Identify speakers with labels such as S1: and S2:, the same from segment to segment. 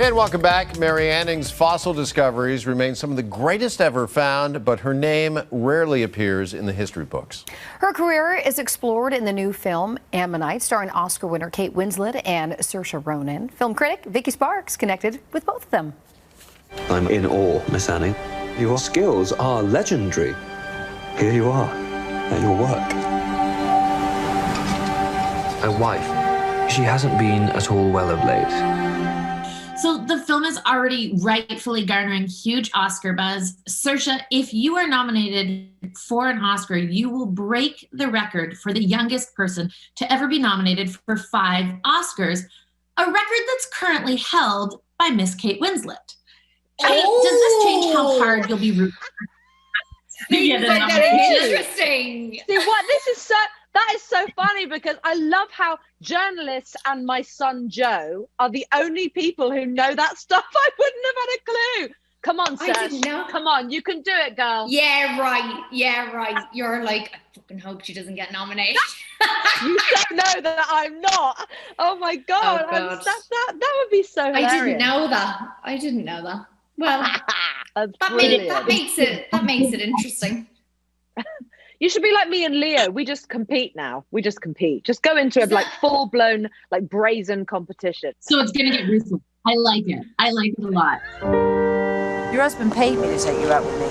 S1: And welcome back. Mary Anning's fossil discoveries remain some of the greatest ever found, but her name rarely appears in the history books.
S2: Her career is explored in the new film Ammonite, starring Oscar winner Kate Winslet and Saoirse Ronan. Film critic Vicky Sparks connected with both of them.
S3: I'm in awe, Miss Anning. Your skills are legendary. Here you are, at your work. My wife, she hasn't been at all well of late.
S4: So the film is already rightfully garnering huge Oscar buzz. Saoirse, if you are nominated for an Oscar, you will break the record for the youngest person to ever be nominated for 5 Oscars, a record that's currently held by Miss Kate Winslet. I mean, does this change how hard you'll be rooting for?
S5: Interesting.
S6: See what? That is so funny because I love how journalists and my son Joe are the only people who know that stuff. I wouldn't have had a clue. Come on,
S5: I didn't know.
S6: Come on, you can do it, girl.
S5: Yeah, right. You're like, I fucking hope she doesn't get nominated.
S6: You don't know that I'm not. Oh my God.
S5: Oh, God.
S6: That would be so hilarious.
S5: I didn't know that. Well,
S6: that
S5: makes it interesting.
S6: You should be like me and Leo. We just compete now. We just compete. Just go into a full-blown, brazen competition.
S4: So it's going to get ruthless. I like it. I like it a lot.
S7: Your husband paid me to take you out with me.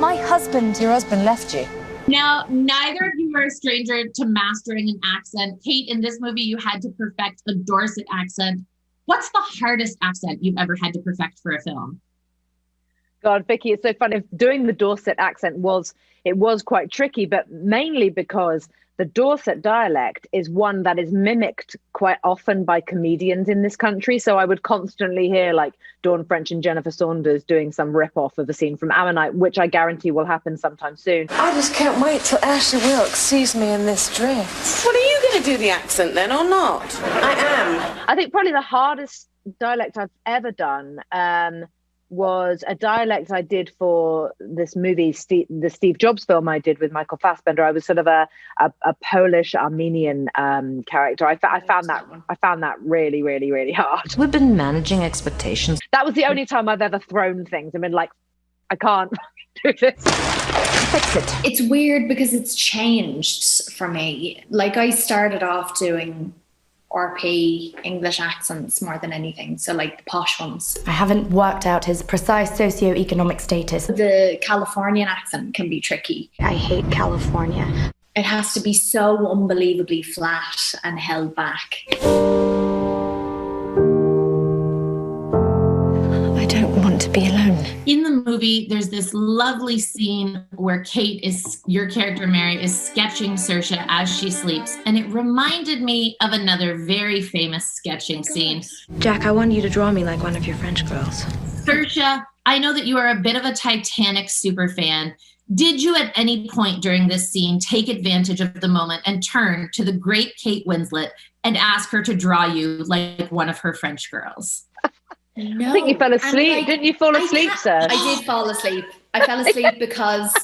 S7: Your husband left you.
S4: Now, neither of you are a stranger to mastering an accent. Kate, in this movie, you had to perfect a Dorset accent. What's the hardest accent you've ever had to perfect for a film?
S6: God, Vicky, it's so funny. Doing the Dorset accent was quite tricky, but mainly because the Dorset dialect is one that is mimicked quite often by comedians in this country. So I would constantly hear Dawn French and Jennifer Saunders doing some rip-off of a scene from Ammonite, which I guarantee will happen sometime soon.
S7: I just can't wait till Ashley Wilkes sees me in this dress.
S8: Well, are you going to do the accent then or not? I am.
S6: I think probably the hardest dialect I've ever done was a dialect I did for this movie, the Steve Jobs film I did with Michael Fassbender. I was sort of a Polish Armenian character. I found that really, really, really hard.
S7: We've been managing expectations.
S6: That was the only time I've ever thrown things. I mean, I can't do this.
S7: Fix it.
S5: It's weird because it's changed for me. I started off doing RP English accents more than anything, so the posh ones.
S9: I haven't worked out his precise socio-economic status.
S5: The Californian accent can be tricky.
S9: I hate California.
S5: It has to be so unbelievably flat and held back.
S9: I don't want to be alone.
S4: In the movie, there's this lovely scene where your character Mary, is sketching Saoirse as she sleeps. And it reminded me of another very famous sketching scene.
S9: Jack, I want you to draw me like one of your French girls.
S4: Saoirse, I know that you are a bit of a Titanic super fan. Did you at any point during this scene take advantage of the moment and turn to the great Kate Winslet and ask her to draw you like one of her French girls?
S5: No.
S6: I think you fell asleep. Didn't you fall asleep, sir?
S5: I did fall asleep. I fell asleep because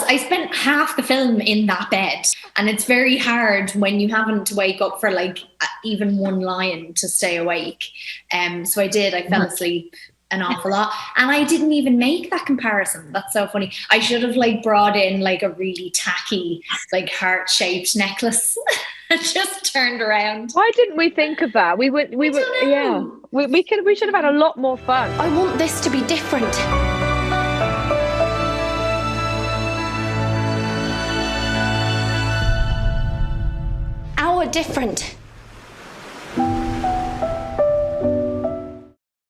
S5: I spent half the film in that bed, and it's very hard when you haven't to wake up for even one line to stay awake. So I fell asleep an awful lot, and I didn't even make that comparison. That's so funny. I should have brought in a really tacky heart-shaped necklace and just turned around.
S6: Why didn't we think of that? We should have had a lot more fun.
S9: I want this to be different. Our different.